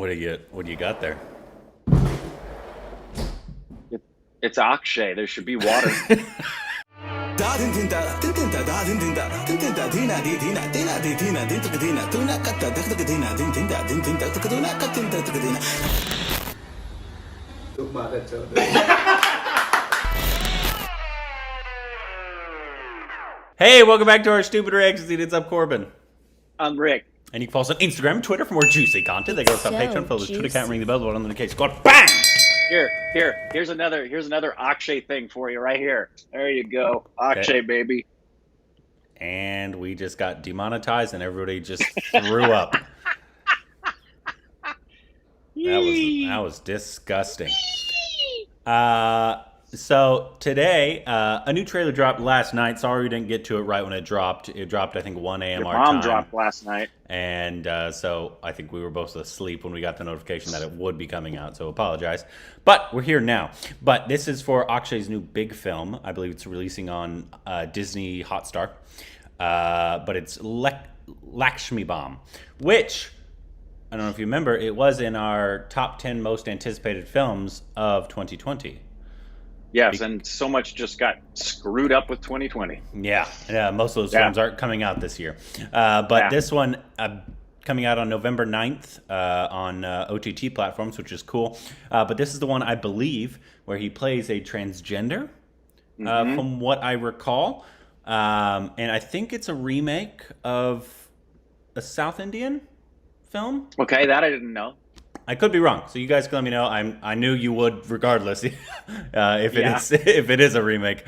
What do you got there? It's Akshay. There should be water. Hey, welcome back to our Stupid Reactions. It's up, Corbin. I'm Rick. And you can follow us on Instagram and Twitter for more juicy content. They go to our Patreon, follow the Twitter account, ring the bell, on the case. Go on, bang! Here's another Akshay thing for you right here. There you go. Akshay, baby. And we just got demonetized and everybody just threw up. That was disgusting. So today, a new trailer dropped last night. Sorry we didn't get to it right when it dropped. It dropped, I think, 1 a.m. our time. Bomb dropped last night. And so I think we were both asleep when we got the notification that it would be coming out. So apologize. But we're here now. But this is for Akshay's new big film. I believe it's releasing on Disney Hotstar. But it's Laxxmi Bomb, which, I don't know if you remember, it was in our top 10 most anticipated films of 2020. Yes, and so much just got screwed up with 2020. Yeah, most of those films aren't coming out this year. But this one coming out on November 9th on OTT platforms, which is cool. But this is the one, I believe, where he plays a transgender, from what I recall. And I think it's a remake of a South Indian film. Okay, that I didn't know. I could be wrong, so you guys can let me know. I knew you would, regardless, if it is a remake.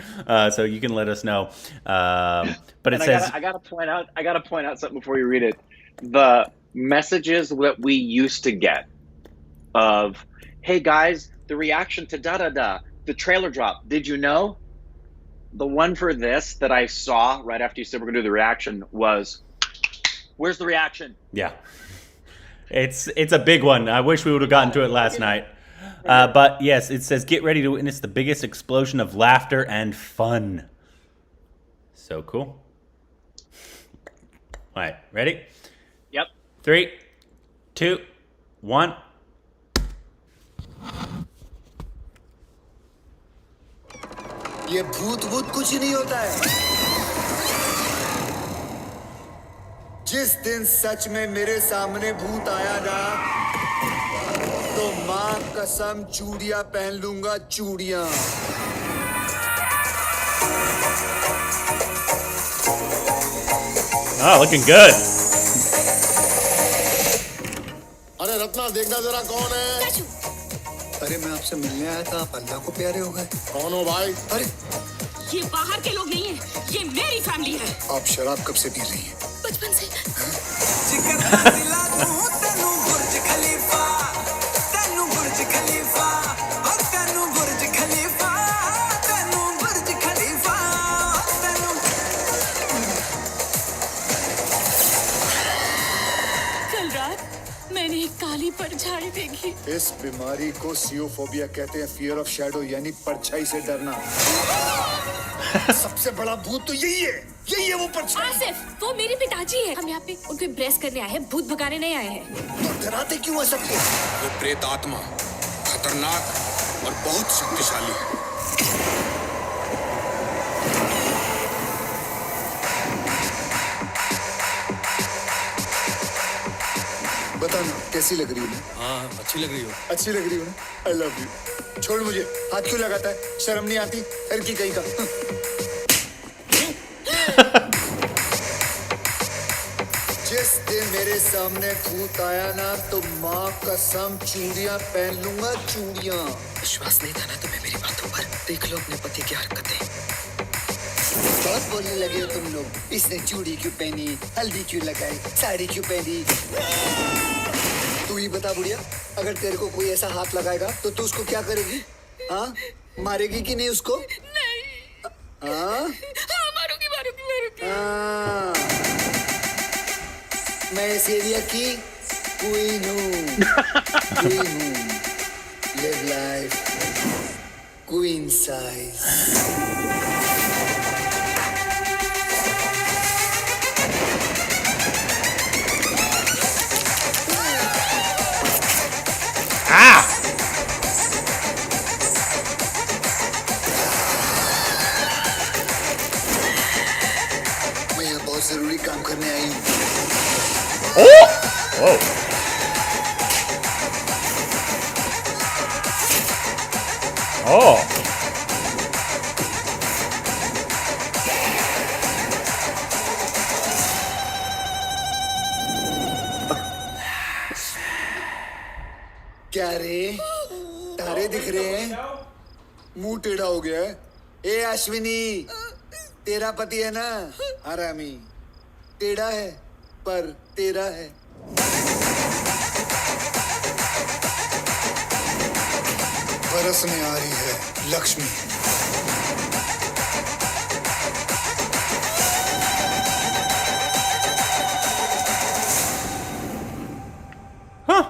So you can let us know. But it says I gotta point out something before you read it. The messages that we used to get of, "Hey guys, the reaction to da da da, the trailer drop. Did you know?" The one for this that I saw right after you said we're gonna do the reaction was, "Where's the reaction?" Yeah. It's a big one. I wish we would have gotten to it last night. But yes, it says, get ready to witness the biggest explosion of laughter and fun. So cool. All right, ready? Yep. 3, 2, 1. ये भूत भूत कुछ नहीं होता है। जिस दिन सच में मेरे सामने भूत आया ना, तो मां कसम चूड़ियां पहन लूंगा, चूड़ियां। Oh, looking good. अरे रत्ना, देखना जरा कौन है? अरे मैं आपसे मिलने आया था, आप अल्लाह को प्यारे हो गए। कौन हो भाई? अरे ये बाहर के लोग नहीं हैं, ये मेरी फैमिली है। आप शराब कब से पी रही हैं? बचपन से। कल रात मैंने एक काली परछाई देखी। इस बीमारी को सियोफोबिया कहते हैं, फियर ऑफ शैडो, यानी परछाई से डरना। सबसे बड़ा भूत तो यही है वो परछाई। आसिफ, वो मेरे पिताजी हैं। हम यहाँ पे उनको इम्प्रेस करने आए हैं, भूत भगाने नहीं आए हैं। तो डराते क्यों है सबको? वो प्रेत आत्मा खतरनाक और बहुत शक्तिशाली है। बताना कैसी लग रही हूँ? हाँ, अच्छी लग रही हो। अच्छी लग रही हूँ ना? I love you। छोड़ मुझे, हाथ क्यों लगाता है? शर्म नहीं आती? फिर की कहीं का? जिस दिन मेरे सामने भूत आया ना, तो माँ कसम चूड़ियां पहन लूंगा, चूड़ियां। विश्वास नहीं था ना तुम्हें मेरी बातों पर? देख लो अपने पति की हरकतें। बहुत बोलने लगे हो तुम लोग। इसने चूड़ी क्यों पहनी, हल्दी क्यों लगाई, साड़ी क्यों पहनी? तू ही बता बुढ़िया, अगर तेरे को कोई ऐसा हाथ लगाएगा तो तू उसको क्या करेगी? हाँ, मारेगी कि नहीं उसको? नहीं। हाँ, मारूंगी। हाँ, मैं इस एरिया की क्वीन हूँ। Live life queen size. थोड़ी काम करने आई हूँ। Whoa! Oh! क्या रे? तारे दिख रहे हैं? मुंह टेढ़ा हो गया है। ए अश्विनी, तेरा पति है ना हरामी, टेढ़ा है पर तेरा है। बरसने आ रही है Lakshmi. Huh.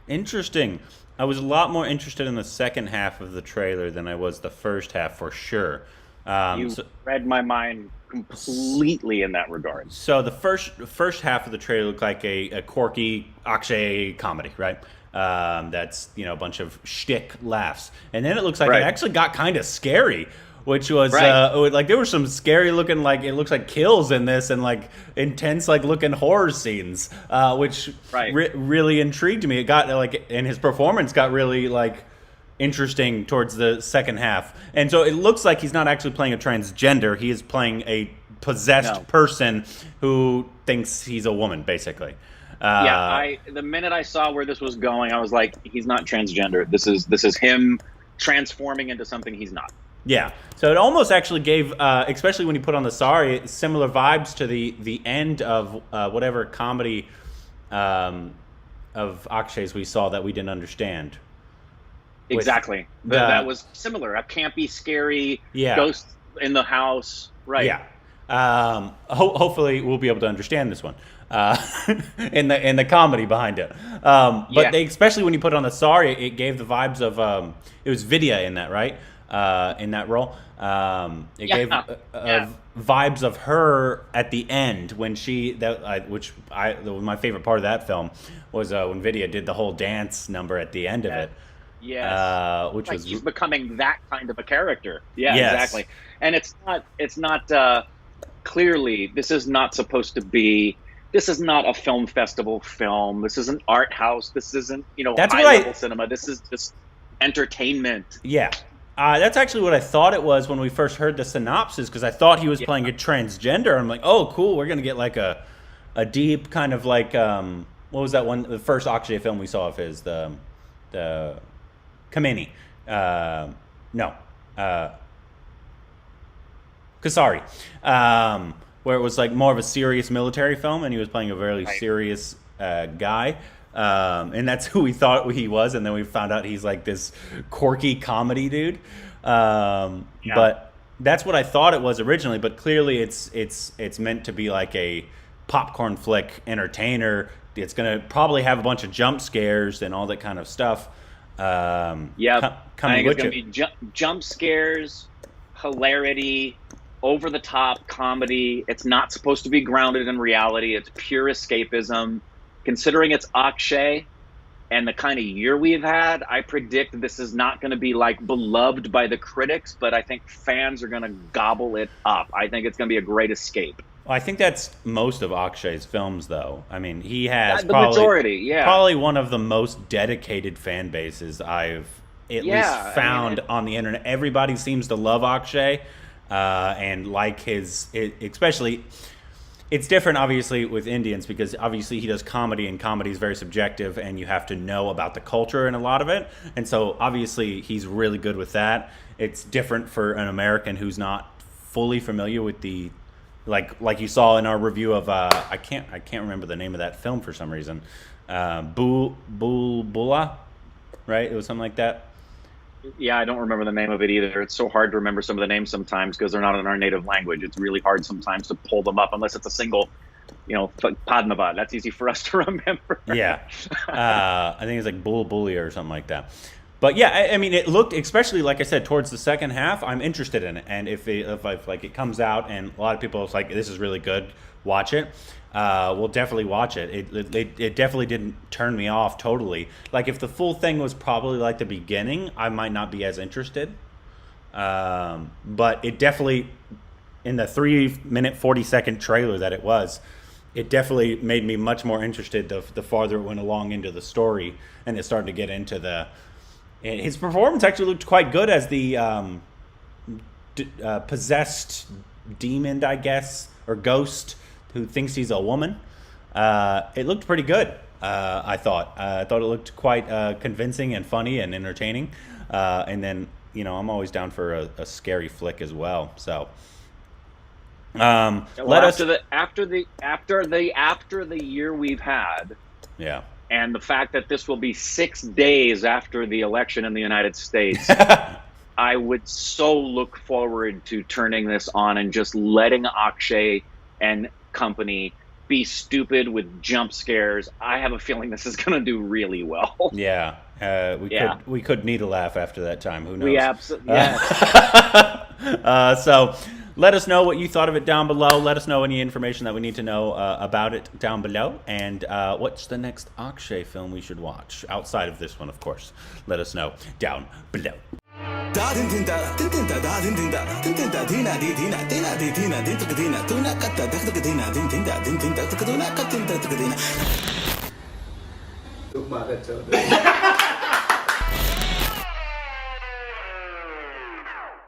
Interesting. I was a lot more interested in the second half of the trailer than I was the first half, for sure. You read my mind completely in that regard. So the first half of the trailer looked like a quirky Akshay comedy, right? That's, you know, a bunch of shtick laughs, and then it looks like it actually got kind of scary, which was like there were some scary looking, like it looks like kills in this, and like intense like looking horror scenes, which really intrigued me. It got like, and his performance got really like interesting towards the second half, and so it looks like he's not actually playing a transgender. He is playing a possessed person who thinks he's a woman, basically. The minute I saw where this was going, I was like, he's not transgender. This is him transforming into something he's not. Yeah, so it almost actually gave, especially when you put on the sari, similar vibes to the end of whatever comedy of Akshay's we saw that we didn't understand. Exactly. That was similar. A campy, scary ghost in the house. Right. Yeah. Hopefully we'll be able to understand this one. In the comedy behind it. But they, especially when you put it on the sari, it gave the vibes of it was Vidya in that, right? In that role. It gave vibes of her at the end when my favorite part of that film was when Vidya did the whole dance number at the end of it. Yes. Which like was he's becoming that kind of a character. Yeah, exactly. And it's not clearly, this is not supposed to be, this is not a film festival film. This isn't art house. This isn't, high level cinema. This is just entertainment. Yeah. That's actually what I thought it was when we first heard the synopsis, because I thought he was playing a transgender. I'm like, oh, cool. We're going to get like a deep kind of like, what was that one? The first Akshay film we saw of his, the Kamini. Kasari. Where it was like more of a serious military film, and he was playing a very serious guy. And that's who we thought he was, and then we found out he's like this quirky comedy dude. But that's what I thought it was originally, but clearly it's meant to be like a popcorn flick entertainer. It's going to probably have a bunch of jump scares and all that kind of stuff. I think it's going to be jump scares, hilarity, over the top comedy. It's not supposed to be grounded in reality. It's pure escapism. Considering it's Akshay and the kind of year we've had, I predict this is not going to be like beloved by the critics, but I think fans are going to gobble it up. I think it's going to be a great escape. Well, I think that's most of Akshay's films, though. I mean, he has probably one of the most dedicated fan bases I've at least found on the internet. Everybody seems to love Akshay and like especially. It's different, obviously, with Indians, because obviously he does comedy, and comedy is very subjective, and you have to know about the culture in a lot of it. And so, obviously, he's really good with that. It's different for an American who's not fully familiar with the, like you saw in our review of I can't remember the name of that film for some reason. Bula, right? It was something like that. Yeah, I don't remember the name of it either. It's so hard to remember some of the names sometimes because they're not in our native language. It's really hard sometimes to pull them up unless it's a single, Padmavad. That's easy for us to remember. Yeah. I think it's like Bully or something like that. But yeah, I mean, it looked, especially like I said, towards the second half, I'm interested in it. And if it comes out and a lot of people are like, this is really good, watch it. We'll definitely watch it. It definitely didn't turn me off totally. Like if the full thing was probably like the beginning, I might not be as interested. But it definitely in the 3-minute 40-second trailer that it was, it definitely made me much more interested the farther it went along into the story, and it started to get into the. His performance actually looked quite good as the possessed demon, I guess, or ghost who thinks he's a woman. It looked pretty good. I thought it looked quite convincing and funny and entertaining. And then, you know, I'm always down for a scary flick as well. So. After the year we've had, yeah, and the fact that this will be 6 days after the election in the United States, I would so look forward to turning this on and just letting Akshay and company be stupid with jump scares. I have a feeling this is going to do really well. Yeah, we could need a laugh after that time. Who knows? We absolutely yes. So. Let us know what you thought of it down below. Let us know any information that we need to know about it down below. And what's the next Akshay film we should watch? Outside of this one, of course. Let us know down below. Look,